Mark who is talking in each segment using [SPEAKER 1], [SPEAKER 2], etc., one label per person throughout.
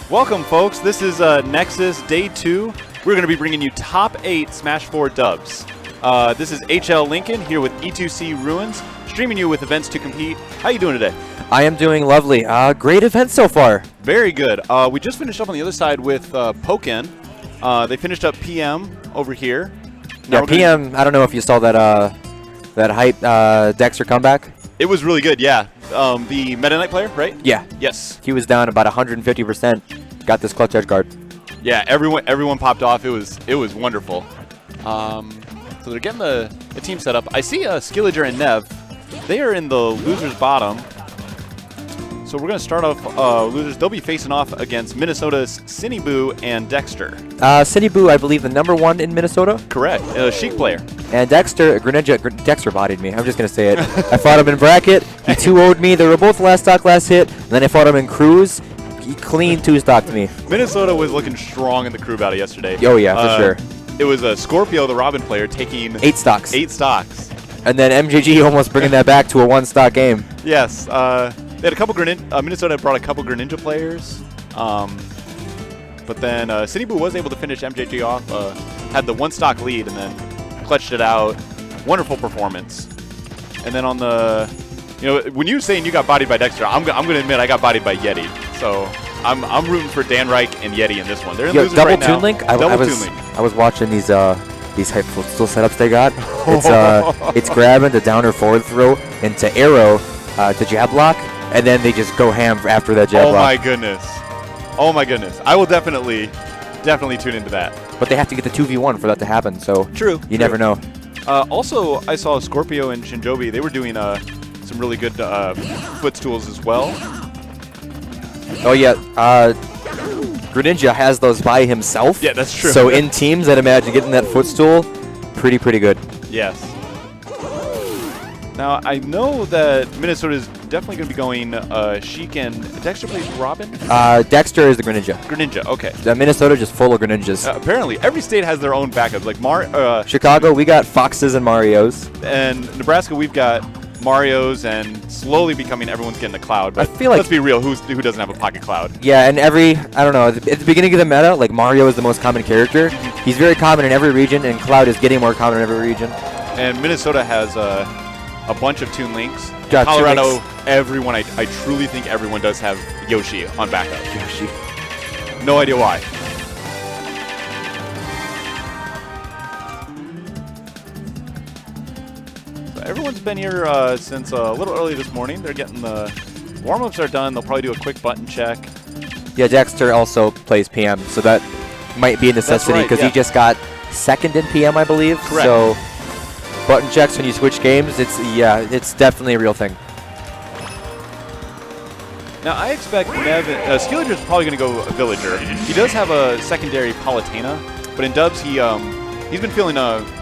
[SPEAKER 1] Welcome, folks. This is Nexus Day 2. We're going to be bringing you top 8 Smash 4 dubs. This is HL Lincoln here with E2C Ruins, streaming you with events to compete. How you doing today?
[SPEAKER 2] I am doing lovely. Great event so far.
[SPEAKER 1] Very good. We just finished up on the other side with Pokken. They finished up PM over here.
[SPEAKER 2] Now PM, I don't know if you saw that that hype Dextr comeback.
[SPEAKER 1] It was really good, yeah. The Meta Knight player, right?
[SPEAKER 2] Yeah.
[SPEAKER 1] Yes.
[SPEAKER 2] He was down about 150%. Got this clutch edge guard.
[SPEAKER 1] Yeah, everyone popped off. It was wonderful. So they're getting the team set up. I see Skillager and Nev. They are in the losers bottom. So we're going to start off losers. They'll be facing off against Minnesota's Sinnyboo and Dextr.
[SPEAKER 2] Sinnyboo, I believe, the #1 in Minnesota.
[SPEAKER 1] Correct. Sheik player.
[SPEAKER 2] And Dextr, Dextr bodied me. I'm just going to say it. I fought him in bracket. He 2-0'd me. They were both last stock, last hit. And then I fought him in cruise. He clean 2-stocked me.
[SPEAKER 1] Minnesota was looking strong in the crew battle yesterday.
[SPEAKER 2] Oh, yeah, for sure.
[SPEAKER 1] It was Scorpio, the Robin player, taking
[SPEAKER 2] 8 stocks.
[SPEAKER 1] 8 stocks.
[SPEAKER 2] And then MJG almost bringing that back to a 1-stock game.
[SPEAKER 1] Yes. They had a couple Minnesota brought a couple Greninja players, but then Sinnyboo was able to finish MJG off. Had the 1-stock lead and then clutched it out. Wonderful performance. And then on the, when you were saying you got bodied by Dextr, I'm gonna admit I got bodied by Yeti. So I'm rooting for Dan Reich and Yeti in this one. They're in losers right now.
[SPEAKER 2] Double Toon Link. I was watching these hype footstool setups they got. It's grabbing the downer forward throw into arrow to jab block. And then they just go ham after that jab block.
[SPEAKER 1] Oh my goodness. Oh my goodness. I will definitely tune into that.
[SPEAKER 2] But they have to get the 2v1 for that to happen, so
[SPEAKER 1] true.
[SPEAKER 2] You never know.
[SPEAKER 1] Also, I saw Scorpio and Shinjobi. They were doing some really good footstools as well.
[SPEAKER 2] Oh yeah, Greninja has those by himself.
[SPEAKER 1] Yeah, that's true.
[SPEAKER 2] So in teams, I'd imagine getting that footstool, pretty good.
[SPEAKER 1] Yes. Now, I know that Minnesota is definitely going to be going Sheik and Dextr plays Robin?
[SPEAKER 2] Dextr is the Greninja.
[SPEAKER 1] Greninja, okay.
[SPEAKER 2] Minnesota just full of Greninjas.
[SPEAKER 1] Apparently, every state has their own backups. Like
[SPEAKER 2] Chicago, we got Foxes and Marios.
[SPEAKER 1] And Nebraska, we've got Marios and slowly becoming everyone's getting a Cloud. But
[SPEAKER 2] I feel like,
[SPEAKER 1] let's be real, who doesn't have a Pocket Cloud?
[SPEAKER 2] Yeah, and I don't know, at the beginning of the meta, like Mario is the most common character. He's very common in every region, and Cloud is getting more common in every region.
[SPEAKER 1] And Minnesota has a bunch of Toon Links.
[SPEAKER 2] Got
[SPEAKER 1] Colorado, everyone, I truly think everyone does have Yoshi on backup.
[SPEAKER 2] Yoshi.
[SPEAKER 1] No idea why. So everyone's been here since a little early this morning. They're getting the warm-ups are done. They'll probably do a quick button check.
[SPEAKER 2] Yeah, Dextr also plays PM, so that might be a necessity because he just got 2nd in PM, I believe.
[SPEAKER 1] Correct.
[SPEAKER 2] So button checks when you switch games, it's definitely a real thing.
[SPEAKER 1] Now, I expect Skillager is probably going to go Villager. He does have a secondary Palutena, but in dubs, he's been feeling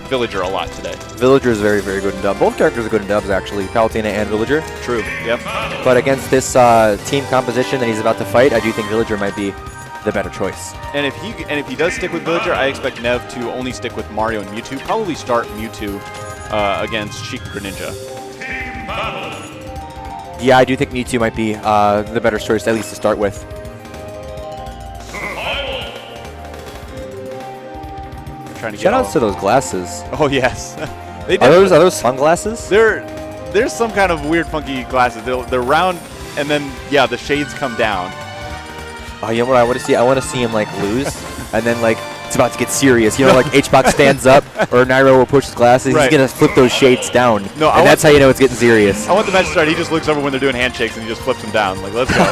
[SPEAKER 1] Villager a lot today.
[SPEAKER 2] Villager is very good in dubs. Both characters are good in dubs, actually, Palutena and Villager.
[SPEAKER 1] True, yep.
[SPEAKER 2] But against this team composition that he's about to fight, I do think Villager might be the better choice.
[SPEAKER 1] And if he does stick with Villager, I expect Nev to only stick with Mario and Mewtwo. Probably start Mewtwo against Sheik Greninja.
[SPEAKER 2] Yeah, I do think Mewtwo might be the better choice, at least to start with. Shoutouts to those glasses.
[SPEAKER 1] Oh yes,
[SPEAKER 2] are those sunglasses?
[SPEAKER 1] There's some kind of weird, funky glasses. They're round, and then yeah, the shades come down.
[SPEAKER 2] Oh, you know what I want to see? I want to see him like lose, and then like it's about to get serious. You know, like H-Box stands up, or Nairo will push his glasses. Right. He's gonna flip those shades down, and that's how you know it's getting serious.
[SPEAKER 1] I want the match to start. He just looks over when they're doing handshakes, and he just flips them down. Like, let's go.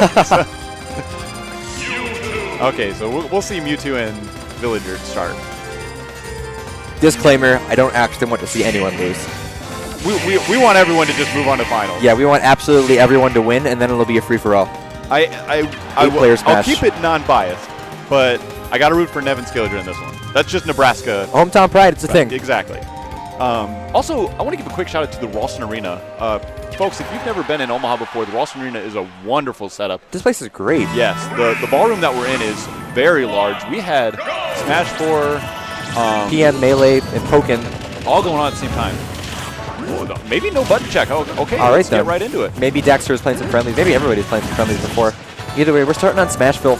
[SPEAKER 1] Okay, so we'll see Mewtwo and Villager start.
[SPEAKER 2] Disclaimer: I don't actually want to see anyone lose.
[SPEAKER 1] We want everyone to just move on to finals.
[SPEAKER 2] Yeah, we want absolutely everyone to win, and then it'll be a free-for-all.
[SPEAKER 1] I'll keep it non-biased, but I got to root for Nevin Skillager in this one. That's just Nebraska.
[SPEAKER 2] Hometown pride, it's a thing.
[SPEAKER 1] Exactly. Also, I want to give a quick shout out to the Ralston Arena. Folks, if you've never been in Omaha before, the Ralston Arena is a wonderful setup.
[SPEAKER 2] This place is great.
[SPEAKER 1] Yes, the ballroom that we're in is very large. We had Smash 4,
[SPEAKER 2] PM, Melee, and Pokken
[SPEAKER 1] all going on at the same time. Maybe no button check. Oh, okay,
[SPEAKER 2] all right,
[SPEAKER 1] let's get right into it.
[SPEAKER 2] Maybe Dextr is playing some friendlies. Maybe everybody's playing some friendlies before. Either way, we're starting on Smashville.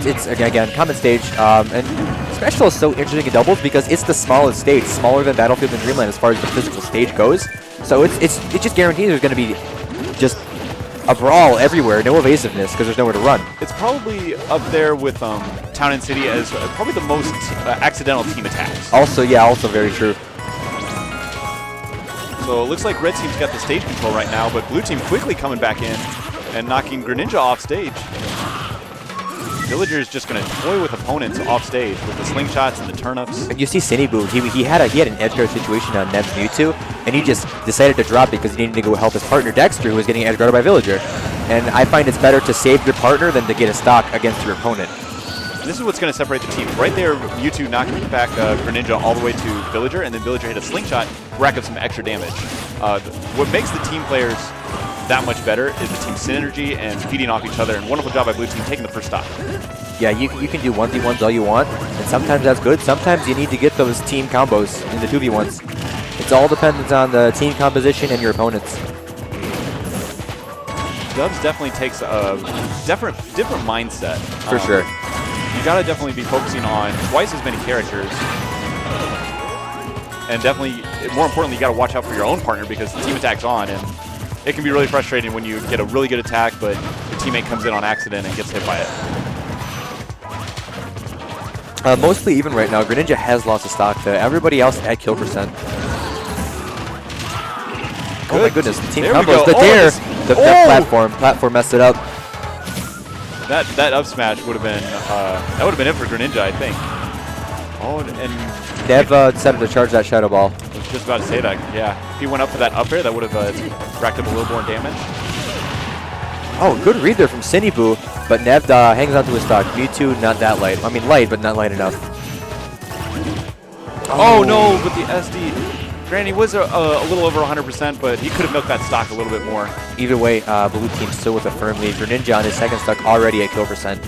[SPEAKER 2] It's again common stage, and Smashville is so interesting in doubles because it's the smallest stage, smaller than Battlefield and Dreamland as far as the physical stage goes. So it just guarantees there's going to be just a brawl everywhere, no evasiveness because there's nowhere to run.
[SPEAKER 1] It's probably up there with Town and City as probably the most accidental team attacks.
[SPEAKER 2] Also, yeah, also very true.
[SPEAKER 1] So it looks like Red Team's got the stage control right now, but Blue Team quickly coming back in and knocking Greninja off stage. Villager is just going to toy with opponents off stage with the slingshots and the turnips.
[SPEAKER 2] And you see Sinnyboo, he had an edge guard situation on Neb's Mewtwo, and he just decided to drop because he needed to go help his partner Dextr, who was getting edge guarded by Villager. And I find it's better to save your partner than to get a stock against your opponent.
[SPEAKER 1] This is what's going to separate the team. Right there, Mewtwo knocking back Greninja all the way to Villager, and then Villager hit a slingshot, rack up some extra damage. What makes the team players that much better is the team synergy and feeding off each other, and wonderful job by Blue Team taking the first stock.
[SPEAKER 2] Yeah, you can do 1v1s all you want, and sometimes that's good. Sometimes you need to get those team combos in the 2v1s. It's all dependent on the team composition and your opponents.
[SPEAKER 1] Dubs definitely takes a different mindset.
[SPEAKER 2] For sure.
[SPEAKER 1] You gotta definitely be focusing on twice as many characters. And definitely, more importantly, you gotta watch out for your own partner because the team attack's on, and it can be really frustrating when you get a really good attack, but your teammate comes in on accident and gets hit by it.
[SPEAKER 2] Mostly even right now, Greninja has lost a stock to everybody else at kill percent. Oh my goodness, the team combos, the dare, the platform messed it up.
[SPEAKER 1] That up smash would have been it for Greninja, I think. Oh, and
[SPEAKER 2] Dev decided to charge that Shadow Ball.
[SPEAKER 1] I was just about to say that, yeah. If he went up for that up air, that would have racked up a little more damage.
[SPEAKER 2] Oh, good read there from Sinnyboo, but Nev hangs on to his stock. Mewtwo, not that light. I mean, light, but not light enough.
[SPEAKER 1] Oh no, but the SD. Granny was a little over 100%, but he could have milked that stock a little bit more.
[SPEAKER 2] Either way, Blue Team still with a firm lead. Greninja on his second stock already at kill percent.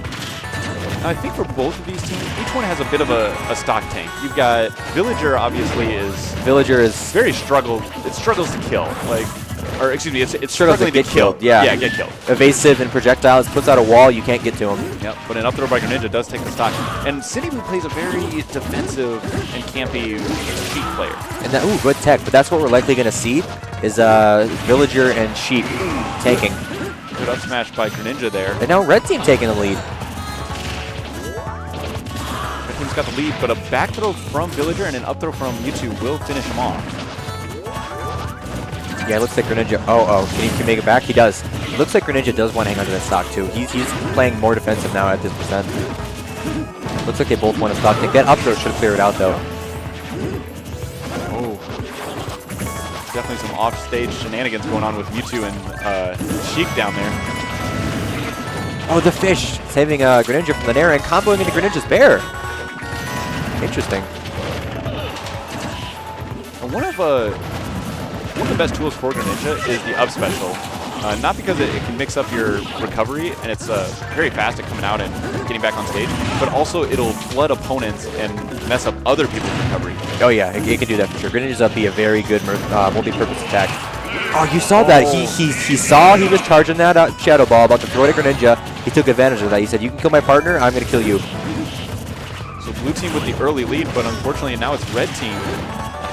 [SPEAKER 1] I think for both of these teams, each one has a bit of a stock tank. You've got Villager, obviously, is very struggles to kill. It's struggling to get killed.
[SPEAKER 2] Yeah,
[SPEAKER 1] get killed.
[SPEAKER 2] Evasive and projectiles, puts out a wall, you can't get to him.
[SPEAKER 1] Yep, but an up throw by Greninja does take the stock. And Sinnyboo plays a very defensive and campy Sheep player.
[SPEAKER 2] And that, good tech, but that's what we're likely going to see is Villager and Sheep tanking.
[SPEAKER 1] Good up smash by Greninja there.
[SPEAKER 2] And now Red Team taking the lead.
[SPEAKER 1] Red Team's got the lead, but a back throw from Villager and an up throw from Mewtwo will finish him off.
[SPEAKER 2] Yeah, it looks like Greninja. Can he make it back? He does. It looks like Greninja does want to hang onto that stock too. He's playing more defensive now at this percent. Looks like they both want to stock tank. That up throw should clear it out though.
[SPEAKER 1] Oh, definitely some off-stage shenanigans going on with Mewtwo and Sheik down there.
[SPEAKER 2] Oh, the fish saving Greninja from the Nair and comboing into Greninja's bear. Interesting.
[SPEAKER 1] One of the best tools for Greninja is the up special. Not because it can mix up your recovery, and it's very fast at coming out and getting back on stage, but also it'll flood opponents and mess up other people's recovery.
[SPEAKER 2] Oh yeah, it can do that for sure. Greninja's up be a very good multi-purpose attack. Oh, you saw that. He saw he was charging that Shadow Ball, about to throw it at Greninja. He took advantage of that. He said, you can kill my partner, I'm going to kill you.
[SPEAKER 1] So Blue Team with the early lead, but unfortunately now it's Red Team.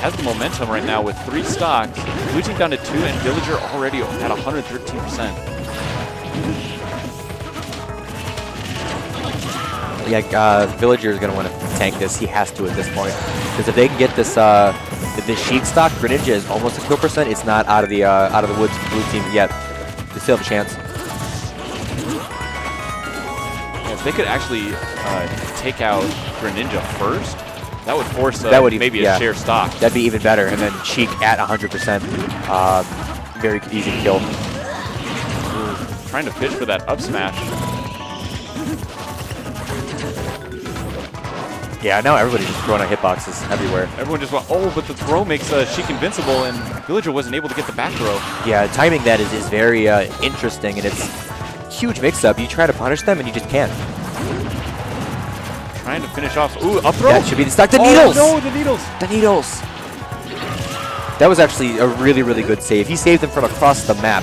[SPEAKER 1] Has the momentum right now with 3 stocks. Blue Team down to 2, and Villager already at 113%.
[SPEAKER 2] Yeah, Villager is going to want to tank this. He has to at this point. Because if they can get this Sheik stock, Greninja is almost a kill percent. It's not out of the woods for Blue Team yet. They still have a chance.
[SPEAKER 1] Yeah, if they could actually take out Greninja first, that would force maybe a share stock.
[SPEAKER 2] That'd be even better. And then Sheik at 100%. Very easy to kill.
[SPEAKER 1] Ooh, trying to fish for that up smash.
[SPEAKER 2] Yeah, now everybody's just throwing out hitboxes everywhere.
[SPEAKER 1] Everyone just went, but the throw makes Sheik invincible, and Villager wasn't able to get the back throw.
[SPEAKER 2] Yeah, timing that is very interesting, and it's a huge mix-up. You try to punish them, and you just can't.
[SPEAKER 1] Trying to finish off. Ooh, up throw.
[SPEAKER 2] That should be the stock. The needles!
[SPEAKER 1] No, the needles.
[SPEAKER 2] The needles. That was actually a really, really good save. He saved them from across the map.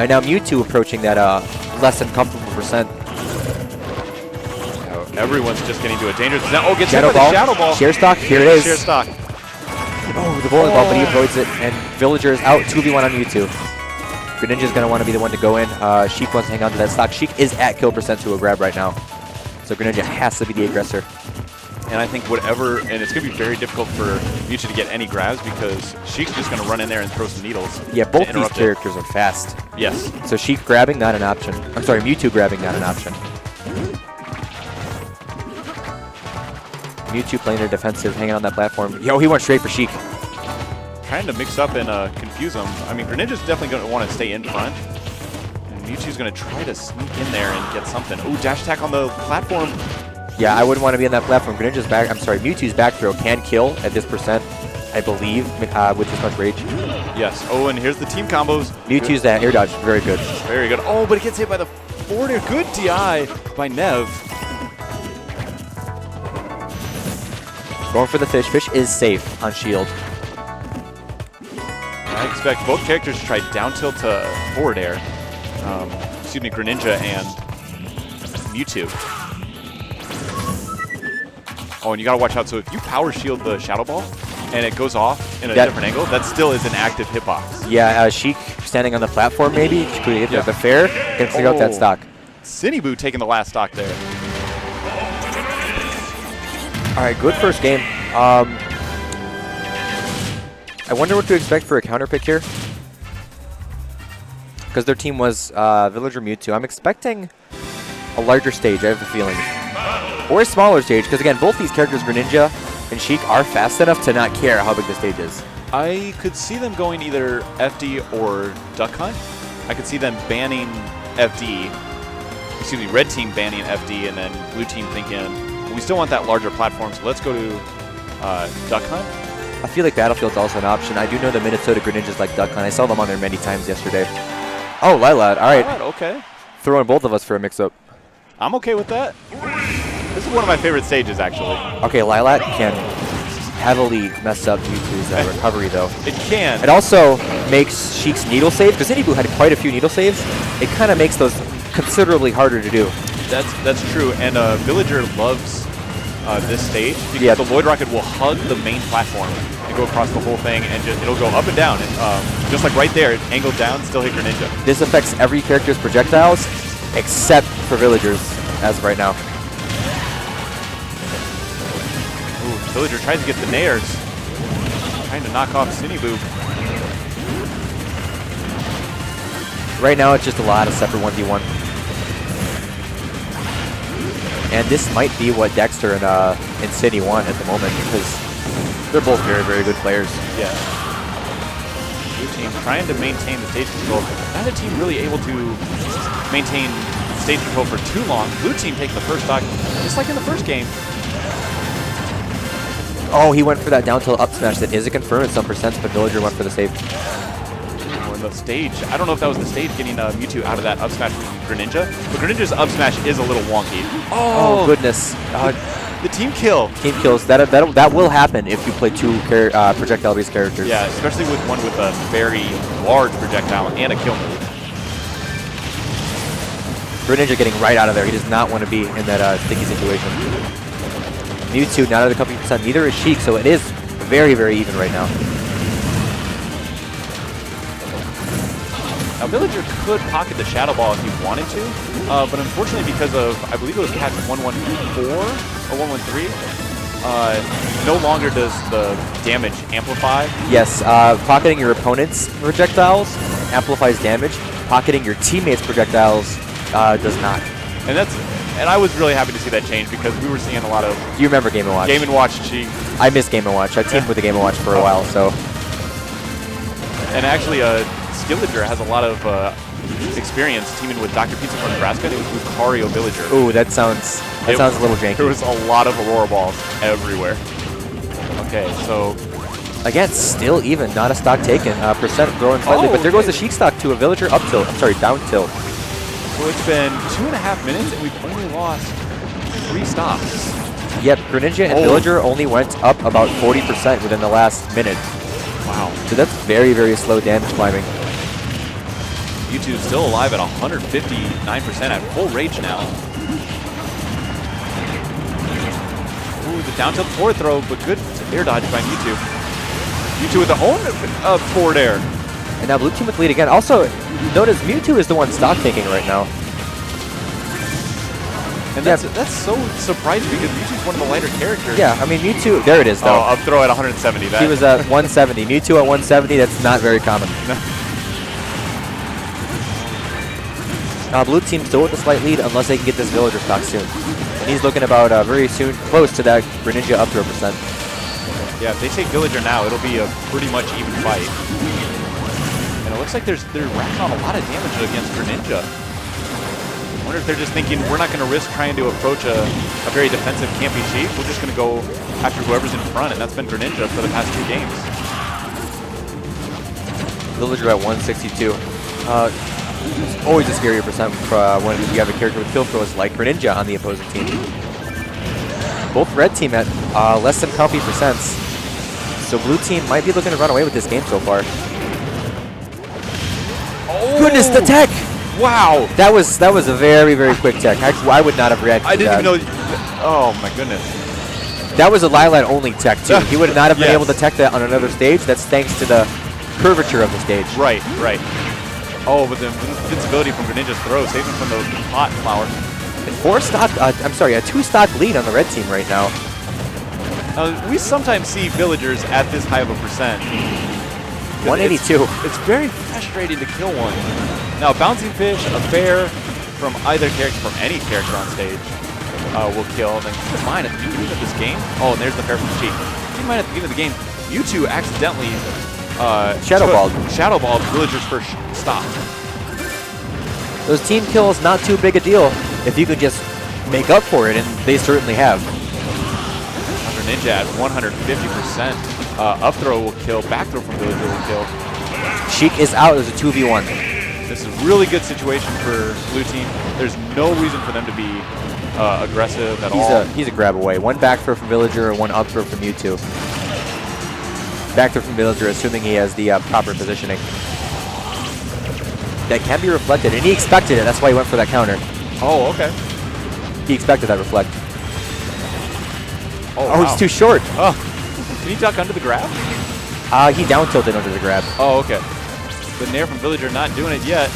[SPEAKER 2] And now Mewtwo approaching that less than comfortable percent.
[SPEAKER 1] Everyone's just getting to a dangerous. Oh, gets hit
[SPEAKER 2] Shadow
[SPEAKER 1] by the
[SPEAKER 2] Ball.
[SPEAKER 1] Shadow Ball.
[SPEAKER 2] Share stock. Here it is.
[SPEAKER 1] Share stock.
[SPEAKER 2] Oh, the bowling ball, but he avoids it. And Villager is out 2v1 on Mewtwo. Greninja's going to want to be the one to go in. Sheik wants to hang on to that stock. Sheik is at kill percent to a grab right now. So Greninja has to be the aggressor.
[SPEAKER 1] And I think whatever, and it's going to be very difficult for Mewtwo to get any grabs because Sheik's just going to run in there and throw some needles.
[SPEAKER 2] Yeah, both these characters are fast.
[SPEAKER 1] Yes.
[SPEAKER 2] So Sheik grabbing, not an option. I'm sorry, Mewtwo grabbing, not an option. Mewtwo playing their defensive, hanging on that platform. Yo, he went straight for Sheik.
[SPEAKER 1] Trying to mix up and confuse them. I mean, Greninja's definitely going to want to stay in front. And Mewtwo's going to try to sneak in there and get something. Ooh, dash attack on the platform.
[SPEAKER 2] Yeah, I wouldn't want to be on that platform. Greninja's back, I'm sorry, Mewtwo's back throw can kill at this percent, I believe, with this much rage.
[SPEAKER 1] Yes. Oh, and here's the team combos.
[SPEAKER 2] Mewtwo's that air dodge, very good.
[SPEAKER 1] Very good. Oh, but it gets hit by the forward air. Good DI by Nev.
[SPEAKER 2] Going for the fish. Fish is safe on shield.
[SPEAKER 1] I expect both characters to try down tilt to forward air. Excuse me, Greninja and Mewtwo. Oh, and you gotta watch out. So if you power shield the Shadow Ball and it goes off in a different angle, that still is an active hitbox.
[SPEAKER 2] Yeah, Sheik standing on the platform maybe. Could hit the fair. Can figure out that stock.
[SPEAKER 1] Sinnyboo taking the last stock there.
[SPEAKER 2] All right, good first game. I wonder what to expect for a counter pick here. Because their team was Villager Mewtwo. I'm expecting a larger stage, I have the feeling. Or a smaller stage, because again, both these characters, Greninja and Sheik, are fast enough to not care how big the stage is.
[SPEAKER 1] I could see them going either FD or Duck Hunt. I could see them banning FD. Excuse me, red team banning FD, and then blue team thinking, we still want that larger platform, so let's go to Duck Hunt.
[SPEAKER 2] I feel like Battlefield's also an option. I do know the Minnesota Greninjas like Duck Hunt. I saw them on there many times yesterday. Oh, Lilat, all right.
[SPEAKER 1] Lilat, okay.
[SPEAKER 2] Throwing both of us for a mix-up.
[SPEAKER 1] I'm okay with that. This is one of my favorite stages, actually.
[SPEAKER 2] Okay, Lilat can heavily mess up Mewtwo's recovery, though.
[SPEAKER 1] It can.
[SPEAKER 2] It also makes Sheik's needle save, because Sinnyboo had quite a few needle saves. It kind of makes those considerably harder to do.
[SPEAKER 1] That's true, and Villager loves this stage because the Lloyd Rocket will hug the main platform and go across the whole thing, and it'll go up and down. And just like right there, it angled down, still hit Greninja.
[SPEAKER 2] This affects every character's projectiles except for Villagers as of right now.
[SPEAKER 1] Ooh, Villager tries to get the nairs, trying to knock off Sinnyboo.
[SPEAKER 2] Right now, it's just a lot of separate 1v1. And this might be what Dextr and City want at the moment because they're both very, very good players.
[SPEAKER 1] Yeah. Blue team trying to maintain the stage control. Neither team really able to maintain stage control for too long. Blue team taking the first stock, just like in the first game.
[SPEAKER 2] Oh, he went for that down tilt up smash. That is a confirm at some percents, but Villager went for the save.
[SPEAKER 1] The stage, I don't know if that was the stage getting Mewtwo out of that up smash with Greninja, but Greninja's up smash is a little wonky.
[SPEAKER 2] Oh goodness.
[SPEAKER 1] The team kill.
[SPEAKER 2] Team kills. That will happen if you play two projectile-based characters.
[SPEAKER 1] Yeah, especially with one with a very large projectile and a kill move.
[SPEAKER 2] Greninja getting right out of there. He does not want to be in that sticky situation. Mewtwo not at a couple percent. Neither is Sheik, so it is very, very even right now.
[SPEAKER 1] Now, Villager could pocket the Shadow Ball if he wanted to, but unfortunately because of, I believe it was catch 114 or 113, no longer does the damage amplify.
[SPEAKER 2] Yes, pocketing your opponent's projectiles amplifies damage. Pocketing your teammates' projectiles does not.
[SPEAKER 1] And I was really happy to see that change because we were seeing a lot of...
[SPEAKER 2] Do you remember Game & Watch?
[SPEAKER 1] Game & Watch cheat.
[SPEAKER 2] I miss Game & Watch. I teamed with the Game & Watch for a while, so...
[SPEAKER 1] And actually, Skillager has a lot of experience teaming with Dr. Pizza from Nebraska, and it was Lucario Villager.
[SPEAKER 2] Ooh, that sounds a little janky.
[SPEAKER 1] There was a lot of Aurora Balls everywhere. Okay, so...
[SPEAKER 2] Again, still even, not a stock taken. Percent growing slightly, but there goes the Sheik stock to a Villager up tilt. I'm sorry, down tilt.
[SPEAKER 1] So it's been 2.5 minutes, and we've only lost 3 stocks.
[SPEAKER 2] Yep, Greninja and Villager only went up about 40% within the last minute.
[SPEAKER 1] Wow.
[SPEAKER 2] So that's very, very slow damage climbing.
[SPEAKER 1] Mewtwo still alive at 159% at full rage now. Ooh, the down tilt forward throw, but good air dodge by Mewtwo. Mewtwo with the own forward air.
[SPEAKER 2] And now Blue Team with the lead again. Also, notice Mewtwo is the one stock taking right now.
[SPEAKER 1] And that's so surprising because Mewtwo's one of the lighter characters.
[SPEAKER 2] Yeah, I mean, Mewtwo, there it is, though.
[SPEAKER 1] Oh, up throw at 170.
[SPEAKER 2] He was at 170. Mewtwo at 170, that's not very common. Blue Team still with a slight lead unless they can get this Villager stock soon. And he's looking about very soon, close to that Greninja up throw percent.
[SPEAKER 1] Yeah, if they take Villager now, it'll be a pretty much even fight. And it looks like they're racking on a lot of damage against Greninja. I wonder if they're just thinking, we're not going to risk trying to approach a very defensive campy Chief. We're just going to go after whoever's in front, and that's been Greninja for the past 2 games. Villager
[SPEAKER 2] at 162. It's always a scarier percent when you have a character with kill throws like Greninja on the opposing team. Both red team at less than comfy percents. So blue team might be looking to run away with this game so far.
[SPEAKER 1] Oh!
[SPEAKER 2] Goodness, the tech!
[SPEAKER 1] Wow!
[SPEAKER 2] That was a very, very quick tech. I would not have reacted to that.
[SPEAKER 1] I didn't even know. Oh my goodness.
[SPEAKER 2] That was a Lilat only tech too. He would not have been
[SPEAKER 1] Yes.
[SPEAKER 2] able to tech that on another stage. That's thanks to the curvature of the stage.
[SPEAKER 1] Right, right. Oh, but the invincibility from Greninja's throw saves him from the hot flower.
[SPEAKER 2] A 2-stock lead on the red team right now.
[SPEAKER 1] We sometimes see villagers at this high of a percent.
[SPEAKER 2] 182.
[SPEAKER 1] It's very frustrating to kill one. Now, Bouncing Fish, a bear from either character, from any character on stage, will kill. And then keep in mind, at the beginning of this game, oh, and there's the bear from the Chief. Keep in mind, at the beginning of the game, Mewtwo accidentally Shadow Balled Villager's first stop.
[SPEAKER 2] Those team kills, not too big a deal if you could just make up for it, and they certainly have.
[SPEAKER 1] Ninja at 150%. Up throw will kill, back throw from Villager will kill.
[SPEAKER 2] Sheik is out as a 2v1.
[SPEAKER 1] This is a really good situation for blue team. There's no reason for them to be aggressive at all.
[SPEAKER 2] He's a grab away. One back throw from Villager and one up throw from Mewtwo. Back throw from Villager, assuming he has the proper positioning. That can be reflected, and he expected it. That's why he went for that counter.
[SPEAKER 1] Oh, okay.
[SPEAKER 2] He expected that reflect.
[SPEAKER 1] Oh, wow.
[SPEAKER 2] He's too short.
[SPEAKER 1] Oh, can he duck under the grab?
[SPEAKER 2] He down tilted under the grab.
[SPEAKER 1] Oh, okay. The Nair from Villager not doing it yet.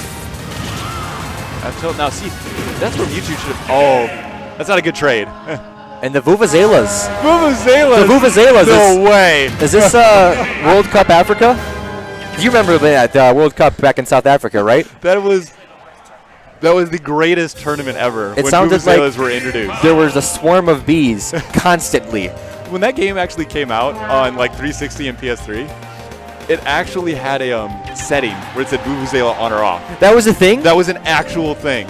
[SPEAKER 1] Up tilt now. See, that's where Mewtwo should have. Oh, that's not a good trade.
[SPEAKER 2] And the Vuvuzelas.
[SPEAKER 1] Vuvuzelas.
[SPEAKER 2] The Vuvuzelas.
[SPEAKER 1] No way.
[SPEAKER 2] Is this World Cup Africa? You remember that World Cup back in South Africa, right?
[SPEAKER 1] That was the greatest tournament ever.
[SPEAKER 2] It
[SPEAKER 1] when
[SPEAKER 2] sounded
[SPEAKER 1] Vuvuzelas
[SPEAKER 2] like
[SPEAKER 1] were introduced.
[SPEAKER 2] There was a swarm of bees constantly.
[SPEAKER 1] When that game actually came out on like 360 and PS3, it actually had a setting where it said Vuvuzela on or off.
[SPEAKER 2] That was a thing?
[SPEAKER 1] That was an actual thing.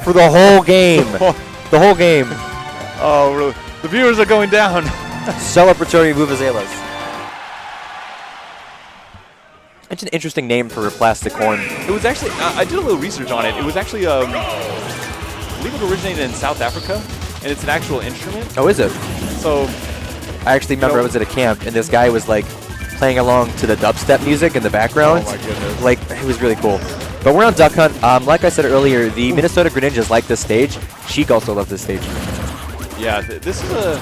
[SPEAKER 2] For the whole game. The whole game.
[SPEAKER 1] Oh, really? The viewers are going down.
[SPEAKER 2] Celebratory Vuvuzelas. It's an interesting name for a plastic horn.
[SPEAKER 1] It was actually, I did a little research on it. It was actually, I believe it originated in South Africa, and it's an actual instrument.
[SPEAKER 2] Oh, is it?
[SPEAKER 1] So,
[SPEAKER 2] I actually remember I was at a camp, and this guy was like playing along to the dubstep music in the background.
[SPEAKER 1] Oh my goodness.
[SPEAKER 2] Like, it was really cool. But we're on Duck Hunt. Like I said earlier, the Minnesota Greninjas like this stage. Sheik also loves this stage.
[SPEAKER 1] Yeah, this is a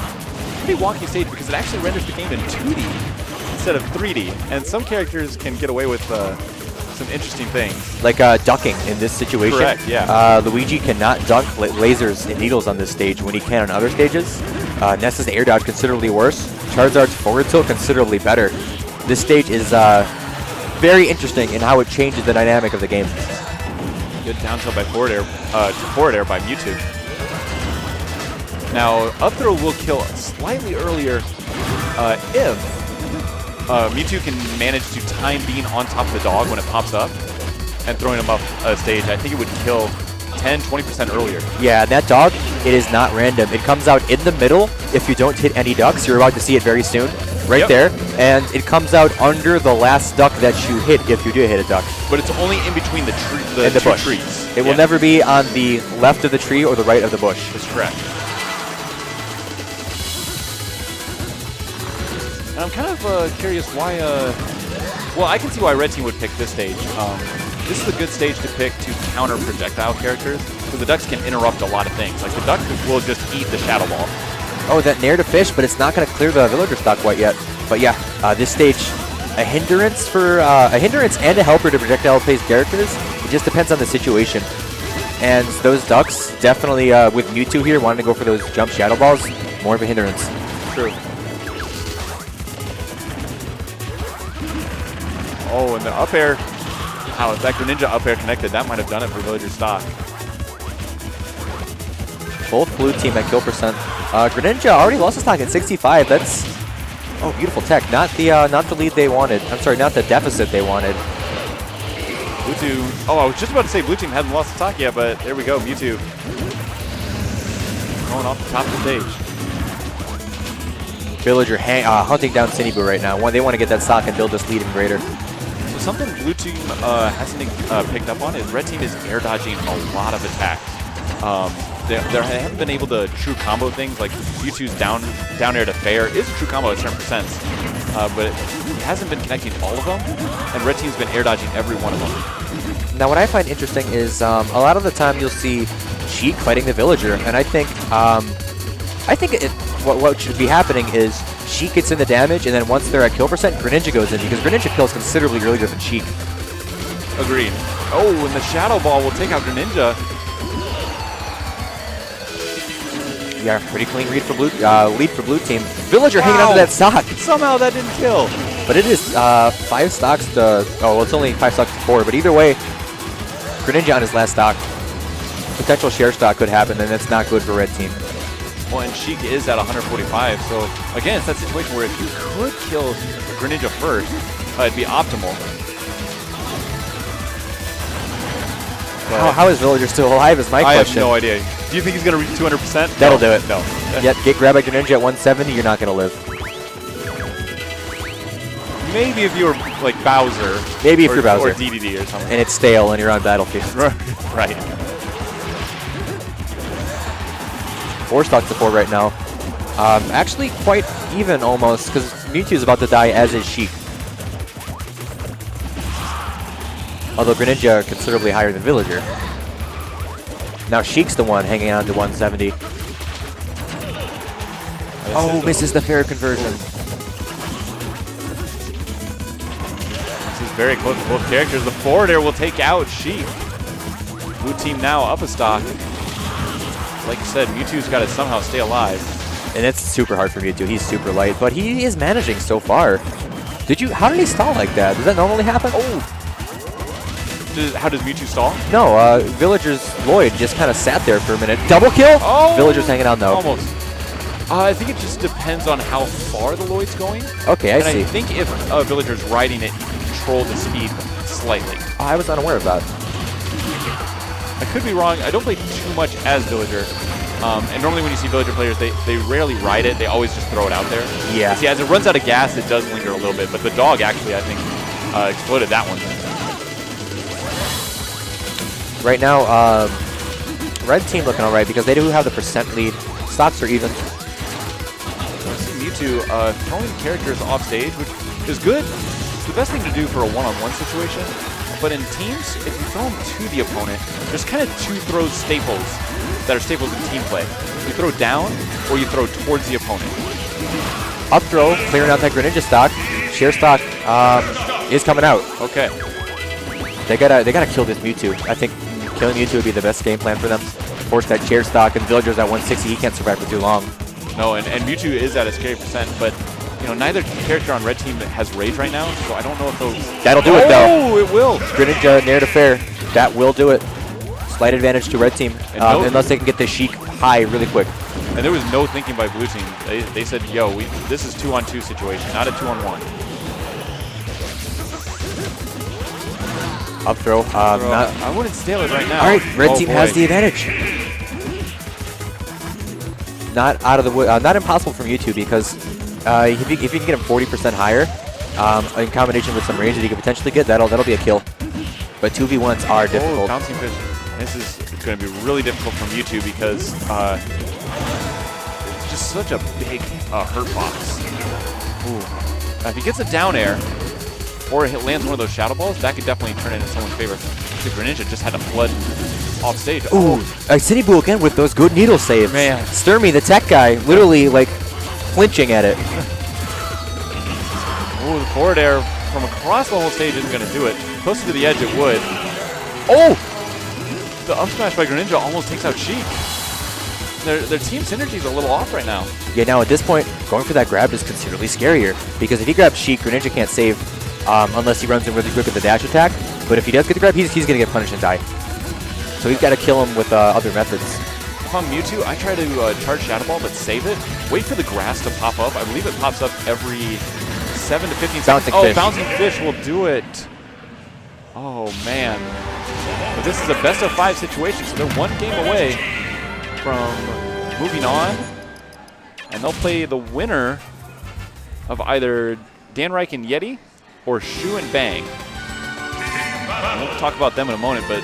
[SPEAKER 1] pretty wonky stage because it actually renders the game in 2D instead of 3D. And some characters can get away with some interesting things. Like
[SPEAKER 2] ducking in this situation.
[SPEAKER 1] Correct, yeah.
[SPEAKER 2] Luigi cannot dunk lasers and needles on this stage when he can on other stages. Ness's air dodge considerably worse. Charizard's forward tilt considerably better. This stage is very interesting in how it changes the dynamic of the game.
[SPEAKER 1] Good down tilt by forward air by Mewtwo. Now, up throw will kill slightly earlier if Mewtwo can manage to time being on top of the dog when it pops up and throwing him up stage. I think it would kill 10-20% earlier.
[SPEAKER 2] Yeah, and that dog, it is not random. It comes out in the middle if you don't hit any ducks. You're about to see it very soon. Right there. And it comes out under the last duck that you hit if you do hit a duck.
[SPEAKER 1] But it's only in between the
[SPEAKER 2] bush.
[SPEAKER 1] trees.
[SPEAKER 2] It will never be on the left of the tree or the right of the bush.
[SPEAKER 1] That's correct. And I'm kind of curious why Well, I can see why Red Team would pick this stage. This is a good stage to pick to counter projectile characters, because the ducks can interrupt a lot of things. Like, the duck will just eat the Shadow Ball.
[SPEAKER 2] Oh, that nair to fish, but it's not going to clear the villager stock quite yet. But yeah, this stage, a hindrance and a helper to projectile-based characters. It just depends on the situation. And those ducks, definitely with Mewtwo here, wanting to go for those jump Shadow Balls, more of a hindrance.
[SPEAKER 1] True. Oh, and the up air. Wow, if that Greninja up air connected, that might have done it for villager stock.
[SPEAKER 2] Both blue team at kill percent. Greninja already lost his stock at 65. That's beautiful tech. Not the lead they wanted. I'm sorry, not the deficit they wanted.
[SPEAKER 1] Mewtwo. Oh, I was just about to say blue team hadn't lost the stock yet, but there we go. Mewtwo going off the top of the stage.
[SPEAKER 2] Villager hunting down Sinnyboo right now. They want to get that stock and build this lead even greater.
[SPEAKER 1] So something blue team hasn't picked up on is red team is air dodging a lot of attacks. They haven't been able to true combo things like Mewtwo's down air to fair is a true combo at certain percents, but it hasn't been connecting all of them, and red team's been air dodging every one of them.
[SPEAKER 2] Now what I find interesting is a lot of the time you'll see Sheik fighting the villager, and I think what should be happening is Sheik gets in the damage, and then once they're at kill percent, Greninja goes in, because Greninja kills considerably earlier than Sheik.
[SPEAKER 1] Agreed. Oh, and the Shadow Ball will take out Greninja.
[SPEAKER 2] Yeah, pretty clean lead for blue team. Villager hanging onto that stock.
[SPEAKER 1] Somehow that didn't kill.
[SPEAKER 2] But it is 5 stocks to... Oh, well, it's only 5 stocks to 4. But either way, Greninja on his last stock. Potential share stock could happen, and that's not good for red team.
[SPEAKER 1] Well, and Sheik is at 145. So, again, it's that situation where if you could kill Greninja first, it'd be optimal.
[SPEAKER 2] How is Villager still alive is my question.
[SPEAKER 1] I have no idea. Do you think he's going to reach 200%?
[SPEAKER 2] That'll do it.
[SPEAKER 1] No.
[SPEAKER 2] Yet, get grabbed by Greninja at 170, you're not going to live.
[SPEAKER 1] Maybe if you were like Bowser.
[SPEAKER 2] Maybe if you're Bowser.
[SPEAKER 1] Or DDD or something.
[SPEAKER 2] And it's stale and you're on Battlefield.
[SPEAKER 1] Right.
[SPEAKER 2] 4 stocks to 4 right now. Actually, quite even almost, because Mewtwo is about to die, as is Sheik. Although Greninja considerably higher than Villager. Now Sheik's the one hanging on to 170. Oh, misses the fair conversion.
[SPEAKER 1] This is very close to both characters. The forward air will take out Sheik. Blue team now up a stock. Like you said, Mewtwo's got to somehow stay alive.
[SPEAKER 2] And it's super hard for Mewtwo. He's super light, but he is managing so far. How did he stall like that? Does that normally happen?
[SPEAKER 1] Oh. How does Mewtwo stall?
[SPEAKER 2] No, Villager's Lloyd just kind of sat there for a minute. Double kill?
[SPEAKER 1] Oh!
[SPEAKER 2] Villager's hanging on though.
[SPEAKER 1] Almost. I think it just depends on how far the Lloyd's going.
[SPEAKER 2] Okay, I see.
[SPEAKER 1] I think if Villager's riding it, you can control the speed slightly.
[SPEAKER 2] Oh, I was unaware of that.
[SPEAKER 1] I could be wrong. I don't play too much as Villager. And normally when you see Villager players, they rarely ride it. They always just throw it out there.
[SPEAKER 2] Yeah.
[SPEAKER 1] See, as it runs out of gas, it does linger a little bit. But the dog actually, I think, exploded that one.
[SPEAKER 2] Right now, red team looking all right because they do have the percent lead. Stocks are even.
[SPEAKER 1] Mewtwo throwing characters off stage, which is good. It's the best thing to do for a one-on-one situation. But in teams, if you throw them to the opponent, there's kind of 2 throw staples that are staples in team play. You throw down or you throw towards the opponent.
[SPEAKER 2] Up throw, clearing out that Greninja stock. Share stock is coming out.
[SPEAKER 1] Okay.
[SPEAKER 2] They gotta kill this Mewtwo. I think killing Mewtwo would be the best game plan for them. Force that share stock, and Villager's at 160. He can't survive for too long.
[SPEAKER 1] No, and Mewtwo is at a scary percent, but neither character on red team has rage right now, so I don't know if those.
[SPEAKER 2] That'll do it though.
[SPEAKER 1] Oh, it will.
[SPEAKER 2] Greninja near to fair. That will do it. Slight advantage to red team, unless they can get the Sheik high really quick.
[SPEAKER 1] And there was no thinking by blue team. They said, "Yo, this is 2-on-2 situation, not a 2-on-1."
[SPEAKER 2] Up throw.
[SPEAKER 1] I wouldn't steal it right now.
[SPEAKER 2] All right, red team has the advantage. Not out of the not impossible from Mewtwo because if you can get him 40% higher, in combination with some range that he could potentially get, that'll be a kill. But 2v1s are difficult.
[SPEAKER 1] Bouncing fish. This is going to be really difficult from Mewtwo because it's just such a big hurt box. Ooh. If he gets a down air, or it lands one of those shadow balls, that could definitely turn it in someone's favor. The Greninja just had to flood off stage.
[SPEAKER 2] Ooh, Sinnyboo again with those good needle saves.
[SPEAKER 1] Man.
[SPEAKER 2] Sturmy, the tech guy, literally like flinching at it.
[SPEAKER 1] Ooh, the forward air from across the whole stage isn't going to do it. Closer to the edge, it would. Oh! The up smash by Greninja almost takes out Sheik. Their team synergy is a little off right now.
[SPEAKER 2] Yeah, now at this point, going for that grab is considerably scarier because if he grabs Sheik, Greninja can't save unless he runs in really quick with the dash attack. But if he does get the grab, he's going to get punished and die. So he's got to kill him with other methods.
[SPEAKER 1] If I'm Mewtwo, I try to charge Shadow Ball, but save it. Wait for the grass to pop up. I believe it pops up every 7 to 15 seconds.
[SPEAKER 2] Bouncing fish.
[SPEAKER 1] Bouncing Fish will do it. Oh, man. But this is a best-of-5 situation, so they're one game away from moving on. And they'll play the winner of either Dan Reich and Yeti or Shu and Bang. We'll talk about them in a moment, but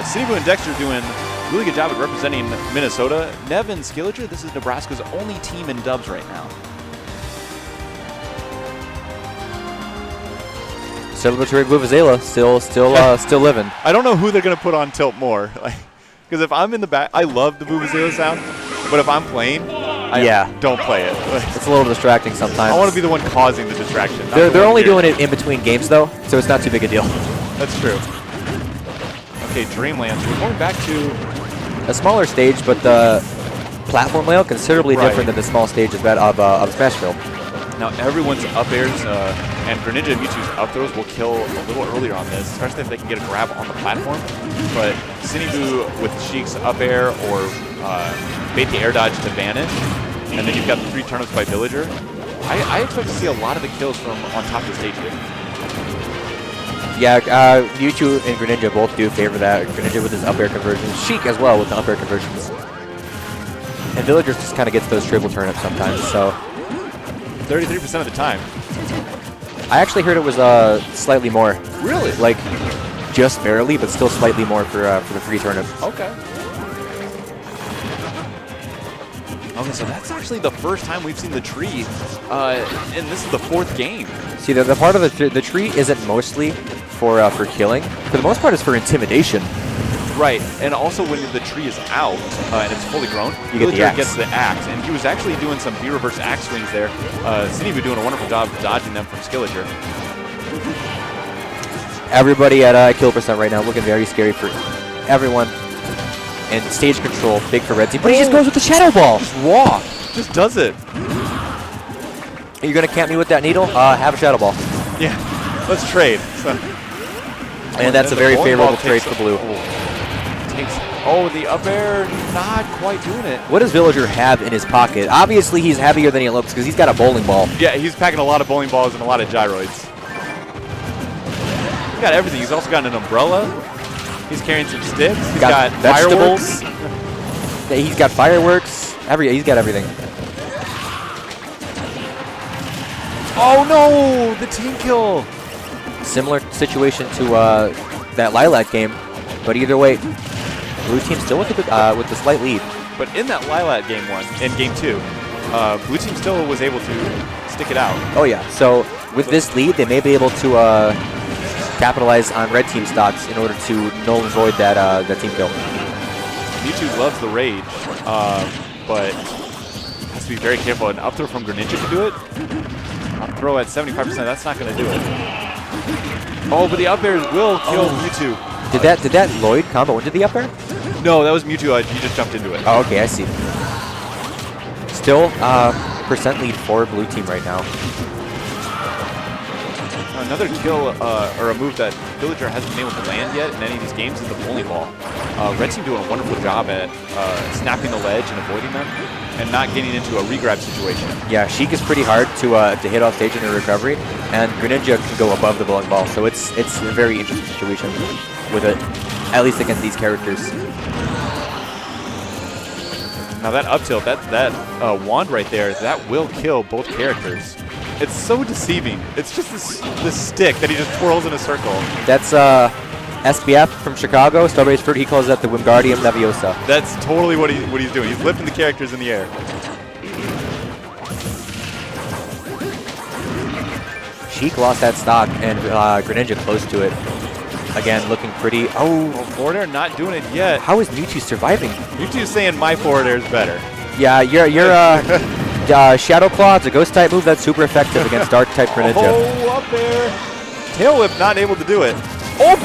[SPEAKER 1] Sinnyboo and Dextr doing a really good job at representing Minnesota. Nev and Skillager, this is Nebraska's only team in dubs right now.
[SPEAKER 2] Celebratory Vuvuzela still living.
[SPEAKER 1] I don't know who they're going to put on tilt more. Because if I'm in the back, I love the Vuvuzela sound, but if I'm playing, I don't play it.
[SPEAKER 2] It's a little distracting sometimes.
[SPEAKER 1] I want to be the one causing the distraction.
[SPEAKER 2] They're only doing it in between games, though, so it's not too big a deal.
[SPEAKER 1] That's true. Okay, Dreamlands. We're going back to
[SPEAKER 2] a smaller stage, but the platform layout considerably different than the small stage of Smashville.
[SPEAKER 1] Now everyone's up airs and Greninja and Mewtwo's up throws will kill a little earlier on this, especially if they can get a grab on the platform. But Sinnyboo with Sheik's up air or bait the air dodge to vanish, and then you've got the 3 turnips by Villager. I expect to see a lot of the kills from on top of the stage here.
[SPEAKER 2] Yeah, Mewtwo and Greninja both do favor that. Greninja with his up air conversions, Sheik as well with the up air conversions. And Villager just kind of gets those triple turnips sometimes, so
[SPEAKER 1] 33% of the time.
[SPEAKER 2] I actually heard it was slightly more.
[SPEAKER 1] Really?
[SPEAKER 2] Like, just barely, but still slightly more for the 3 turnips.
[SPEAKER 1] Okay. Okay, so that's actually the first time we've seen the tree, and this is the 4th game.
[SPEAKER 2] See, the part of the tree isn't mostly for killing. For the most part, it's for intimidation.
[SPEAKER 1] Right, and also when the tree is out and it's fully grown, Villager gets the axe, and he was actually doing some B-reverse axe swings there. Sinnyboo doing a wonderful job dodging them from Skillager.
[SPEAKER 2] Everybody at kill percent right now, looking very scary for everyone. And stage control, big for Red Team, but he just goes with the Shadow Ball.
[SPEAKER 1] Just raw, just does it.
[SPEAKER 2] Are you gonna camp me with that needle? Have a Shadow Ball.
[SPEAKER 1] Yeah, let's trade. So,
[SPEAKER 2] and that's a very favorable trade for Blue.
[SPEAKER 1] The up air, not quite doing it.
[SPEAKER 2] What does Villager have in his pocket? Obviously, he's heavier than he looks because he's got a bowling ball.
[SPEAKER 1] Yeah, he's packing a lot of bowling balls and a lot of gyroids. He's got everything. He's also got an umbrella. He's carrying some sticks. He's got
[SPEAKER 2] vegetables.
[SPEAKER 1] Fireworks.
[SPEAKER 2] He's got fireworks. He's got everything.
[SPEAKER 1] Oh no! The team kill.
[SPEAKER 2] Similar situation to that Lilac game, but either way, Blue Team still with the slight lead.
[SPEAKER 1] But in that Lilac game in game 2, Blue Team still was able to stick it out.
[SPEAKER 2] Oh yeah. So with this lead, they may be able to capitalize on Red Team stocks in order to null and void that team kill.
[SPEAKER 1] Mewtwo loves the rage, but has to be very careful. An up throw from Greninja can do it. Up throw at 75%, that's not going to do it. Oh, but the up air will kill Mewtwo.
[SPEAKER 2] Did that Lloyd combo into the up air?
[SPEAKER 1] No, that was Mewtwo. He just jumped into it.
[SPEAKER 2] Oh, okay, I see. Still, percent lead for Blue Team right now.
[SPEAKER 1] Another kill or a move that Villager hasn't been able to land yet in any of these games is the bowling ball. Red Team doing a wonderful job at snapping the ledge and avoiding them and not getting into a regrab situation. Yeah,
[SPEAKER 2] Sheik is pretty hard to hit off stage in a recovery, and Greninja can go above the bowling ball, so it's a very interesting situation with it, at least against these characters.
[SPEAKER 1] Now that up tilt, that wand right there, that will kill both characters. It's so deceiving. It's just this stick that he just twirls in a circle.
[SPEAKER 2] That's SBF from Chicago, Strawberry's Fruit. He calls that the Wingardium Leviosa.
[SPEAKER 1] That's totally what he's doing. He's lifting the characters in the air.
[SPEAKER 2] Sheik lost that stock, and Greninja close to it. Again, looking pretty. Oh,
[SPEAKER 1] forward air not doing it yet.
[SPEAKER 2] How is Mewtwo surviving?
[SPEAKER 1] Mewtwo's saying my forward air is better.
[SPEAKER 2] Yeah, your Shadow Claw, it's a ghost type move that's super effective against dark type Greninja.
[SPEAKER 1] Oh, up there. Tail Whip not able to do it. Oh!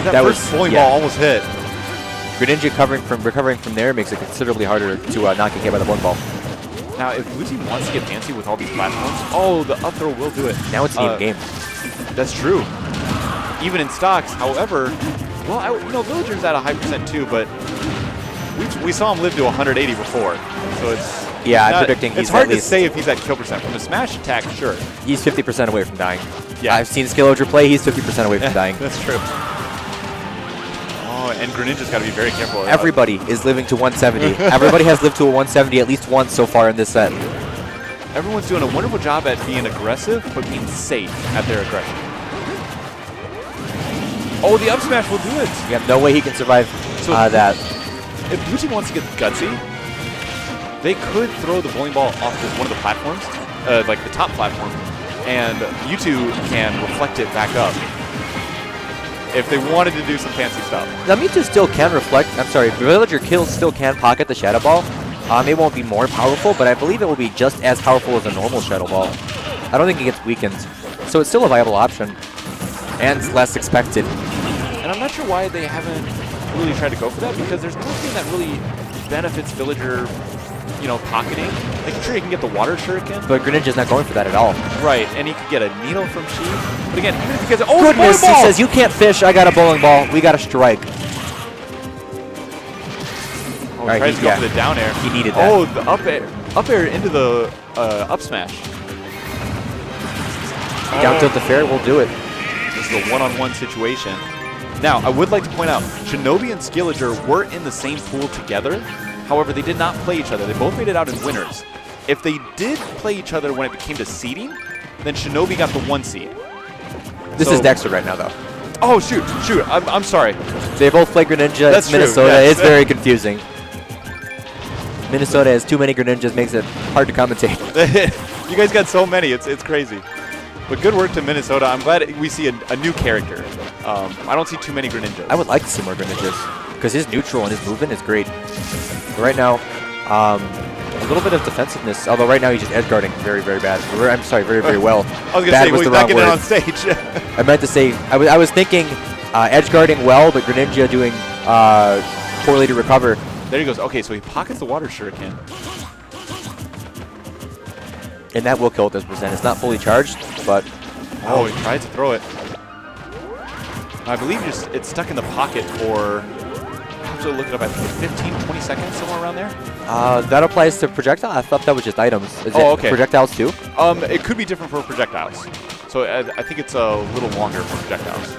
[SPEAKER 1] That first bowling ball almost hit.
[SPEAKER 2] Greninja recovering from there makes it considerably harder to not get hit by the bowling ball.
[SPEAKER 1] Now, if Lucy wants to get fancy with all these platforms, oh, the up throw will do it.
[SPEAKER 2] Now it's even game.
[SPEAKER 1] That's true. Even in stocks, however, well, Villager's at a high percent too, but we saw him live to 180 before, so it's
[SPEAKER 2] I'm predicting he's
[SPEAKER 1] it's hard to say if he's at kill percent. From a smash attack, sure.
[SPEAKER 2] He's 50% away from dying.
[SPEAKER 1] Yeah,
[SPEAKER 2] I've seen Skillager play. He's 50% away from dying.
[SPEAKER 1] That's true. Oh, and Greninja's got to be very careful.
[SPEAKER 2] Everybody is living to 170. Everybody has lived to a 170 at least once so far in this set.
[SPEAKER 1] Everyone's doing a wonderful job at being aggressive, but being safe at their aggression. Oh, the up smash will do it.
[SPEAKER 2] You have no way he can survive that.
[SPEAKER 1] If Gucci wants to get gutsy, they could throw the bowling ball off one of the platforms, like the top platform, and Mewtwo can reflect it back up. If they wanted to do some fancy stuff.
[SPEAKER 2] Now Mewtwo still can reflect. I'm sorry, Villager Kill still can pocket the Shadow Ball. It won't be more powerful, but I believe it will be just as powerful as a normal Shadow Ball. I don't think it gets weakened. So it's still a viable option. And it's less expected.
[SPEAKER 1] And I'm not sure why they haven't really tried to go for that, because there's nothing that really benefits Villager, pocketing. Like, sure, he can get the water shuriken.
[SPEAKER 2] But Greninja's not going for that at all.
[SPEAKER 1] Right, and he could get a needle from Sheik. But again, even if he gets
[SPEAKER 2] goodness, he says, you can't fish, I got a bowling ball, we got a strike.
[SPEAKER 1] Oh, he tries to go for the down air.
[SPEAKER 2] He needed that.
[SPEAKER 1] Oh, the up air into the up smash.
[SPEAKER 2] Down tilt the fair will do it.
[SPEAKER 1] This is a one-on-one situation. Now, I would like to point out, Shinobi and Skillager were in the same pool together. However, they did not play each other. They both made it out in winners. If they did play each other when it came to seeding, then Shinobi got the 1 seed.
[SPEAKER 2] This is Dextr right now, though.
[SPEAKER 1] Oh, shoot. I'm sorry.
[SPEAKER 2] They both play Greninja.
[SPEAKER 1] That's
[SPEAKER 2] it's Minnesota.
[SPEAKER 1] True, yes.
[SPEAKER 2] It's very confusing. Minnesota has too many Greninjas, makes it hard to commentate.
[SPEAKER 1] You guys got so many. It's crazy. But good work to Minnesota. I'm glad we see a new character. I don't see too many Greninjas.
[SPEAKER 2] I would like to see more Greninjas, because his neutral and his movement is great. But right now, a little bit of defensiveness, although right now he's just edge guarding very, very bad. I'm sorry, very, very well.
[SPEAKER 1] I was going to say, he's not getting it on stage.
[SPEAKER 2] I meant to say, I was thinking edge guarding well, but Greninja doing poorly to recover.
[SPEAKER 1] There he goes. Okay, so he pockets the water shuriken.
[SPEAKER 2] And that will kill at this percent. It's not fully charged, but...
[SPEAKER 1] Oh, he tried to throw it. I believe it's stuck in the pocket for... I have to look it up. I think 15, 20 seconds, somewhere around there.
[SPEAKER 2] That applies to projectile? I thought that was just items. Is it
[SPEAKER 1] okay.
[SPEAKER 2] Projectiles too?
[SPEAKER 1] It could be different for projectiles. So I think it's a little longer for projectiles.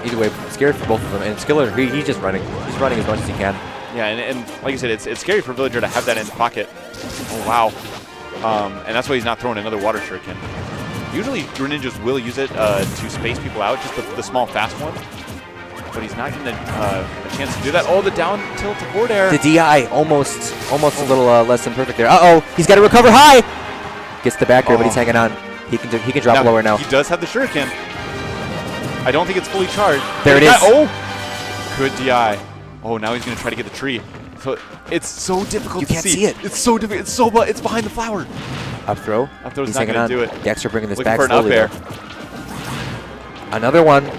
[SPEAKER 2] Either way, scary for both of them. And Skillager, he's just running. He's running as much as he can.
[SPEAKER 1] Yeah, and like I said, it's scary for Villager to have that in his pocket. Oh, wow. And that's why he's not throwing another water shuriken. Usually, Greninjas will use it to space people out, just the small, fast one. But he's not getting a chance to do that. Oh, the down tilt to forward air.
[SPEAKER 2] The DI, almost a little less than perfect there. Uh-oh, he's got to recover high. Gets the back air, but he's hanging on. He can drop lower now.
[SPEAKER 1] He does have the shuriken. I don't think it's fully charged.
[SPEAKER 2] There it is.
[SPEAKER 1] Oh, good DI. Oh, now he's going to try to get the tree. So it's so difficult to see.
[SPEAKER 2] You can't see it.
[SPEAKER 1] It's so difficult. It's behind the flower.
[SPEAKER 2] Up throw.
[SPEAKER 1] Up throw's not going to do it.
[SPEAKER 2] Dextr bringing this
[SPEAKER 1] Looking
[SPEAKER 2] back
[SPEAKER 1] for an
[SPEAKER 2] slowly.
[SPEAKER 1] up air.
[SPEAKER 2] Another one.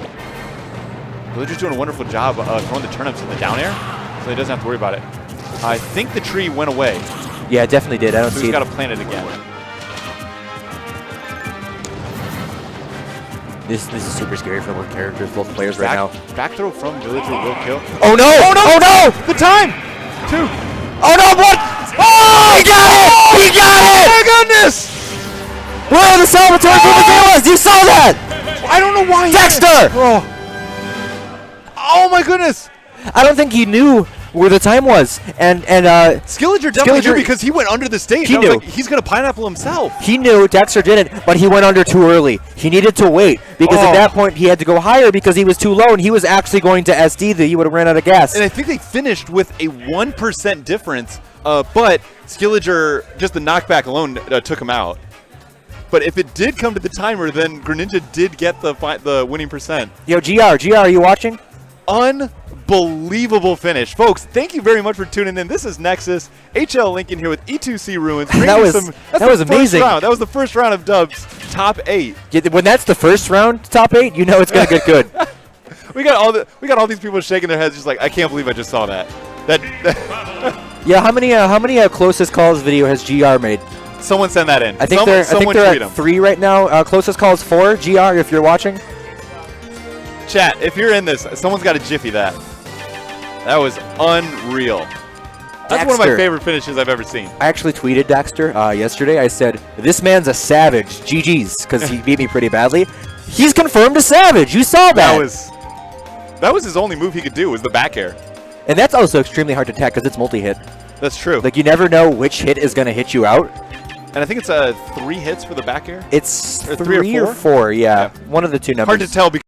[SPEAKER 1] Villager's doing a wonderful job throwing the turnips in the down air, so he doesn't have to worry about it. I think the tree went away.
[SPEAKER 2] Yeah, it definitely did. I don't see it.
[SPEAKER 1] He's got to plant it again.
[SPEAKER 2] This is super scary for both characters, both players right now.
[SPEAKER 1] Back throw from Villager will kill.
[SPEAKER 2] Oh no!
[SPEAKER 1] Oh no!
[SPEAKER 2] Oh no!
[SPEAKER 1] The time! 2.
[SPEAKER 2] Oh no! What? Oh! He got it! He got it!
[SPEAKER 1] Oh my goodness!
[SPEAKER 2] Where the celebratory movement was? You saw that!
[SPEAKER 1] I don't know why.
[SPEAKER 2] Dextr!
[SPEAKER 1] Oh my goodness!
[SPEAKER 2] I don't think he knew where the time was, and
[SPEAKER 1] Skillager definitely knew because he went under the stage.
[SPEAKER 2] He knew.
[SPEAKER 1] Like, he's gonna pineapple himself.
[SPEAKER 2] He knew Dextr didn't, but he went under too early. He needed to wait because at that point he had to go higher because he was too low, and he was actually going to SD that he would have ran out of gas.
[SPEAKER 1] And I think they finished with a 1% difference, but Skillager, just the knockback alone, took him out. but if it did come to the timer, then Greninja did get the winning percent.
[SPEAKER 2] Yo, GR, are you watching?
[SPEAKER 1] Unbelievable finish. Folks, thank you very much for tuning in. This is Nexus. HL Lincoln here with E2C Ruins.
[SPEAKER 2] That was amazing.
[SPEAKER 1] That was the first round of Dubs, top 8.
[SPEAKER 2] Yeah, when that's the first round, top 8, you know it's going to get good.
[SPEAKER 1] We got all these people shaking their heads just like, I can't believe I just saw that.
[SPEAKER 2] Yeah, how many closest calls video has GR made?
[SPEAKER 1] Someone send that in.
[SPEAKER 2] I think they're at 3 right now. Closest calls 4. GR, if you're watching.
[SPEAKER 1] Chat, if you're in this, someone's got to jiffy that. That was unreal. That's one of my favorite finishes I've ever seen.
[SPEAKER 2] I actually tweeted Dextr yesterday. I said, this man's a savage. GG's, because he beat me pretty badly. He's confirmed a savage. You saw that.
[SPEAKER 1] That was his only move he could do, was the back air.
[SPEAKER 2] And that's also extremely hard to attack because it's multi-hit.
[SPEAKER 1] That's true.
[SPEAKER 2] Like, you never know which hit is going to hit you out.
[SPEAKER 1] And I think it's 3 hits for the back air?
[SPEAKER 2] It's
[SPEAKER 1] or
[SPEAKER 2] 3 or 4, yeah. One of the two numbers.
[SPEAKER 1] Hard to tell because